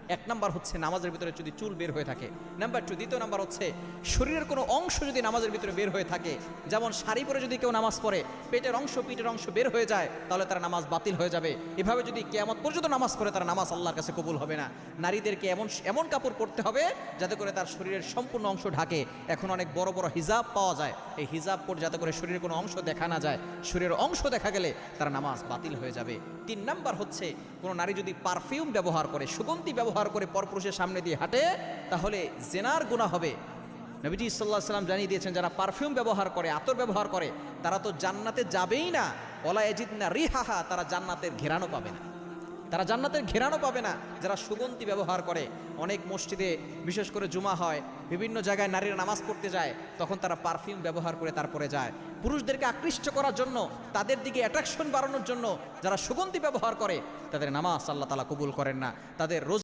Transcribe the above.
এক নাম্বার হচ্ছে নামাজের ভিতরে যদি চুল বের হয়ে থাকে। নাম্বার 2, দ্বিতীয় নাম্বার হচ্ছে শরীরের কোনো অংশ যদি নামাজের ভিতরে বের হয়ে থাকে, যেমন শাড়ি পরে যদি কেউ নামাজ পড়ে পিঠের অংশ বের হয়ে যায়, তাহলে তার নামাজ বাতিল হয়ে যাবে। এভাবে যদি কিয়ামত পর্যন্ত নামাজ পড়ে তার নামাজ আল্লাহর কাছে কবুল হবে না। নারীদেরকে এমন কাপড় পরতে হবে যাতে করে তার শরীরের সম্পূর্ণ অংশ ঢাকে। এখন অনেক বড় বড় হিজাব পাওয়া যায়, এই হিজাব পরে যাতে করে শরীরের কোনো অংশ দেখা না যায়, শরীরের অংশ দেখা গেলে তার নামাজ বাতিল হয়ে যাবে। 3 নাম্বার হচ্ছে কোনো নারী যদি পারফিউম ব্যবহার করে, সুগন্ধি ব্যবহার করে পরপুরুষের সামনে দিয়ে হাঁটে, তাহলে জেনার গুনাহ হবে। নবীজি সাল্লাল্লাহু আলাইহি ওয়াসাল্লাম জানিয়ে দিয়েছেন, যারা পারফিউম ব্যবহার করে, আতর ব্যবহার করে, তারা তো জান্নাতে যাবেই না, ওয়ালা ইয়াজিদনা রিহাহা, তারা জান্নাতের ঘেরানো পাবে না, তারা জান্নাতের ঘেরানো পাবে না। যারা সুগন্ধি ব্যবহার করে, অনেক মসজিদে বিশেষ করে জুমা হয়, বিভিন্ন জায়গায় নারীরা নামাজ পড়তে যায়, তখন তারা পারফিউম ব্যবহার করে তারপরে যায়। পুরুষদেরকে আকৃষ্ট করার জন্য, তাদের দিকে অ্যাট্রাকশন বাড়ানোর জন্য যারা সুগন্ধি ব্যবহার করে, তাদের নামাজ আল্লাহ তাআলা কবুল করেন না। তাদের রোজ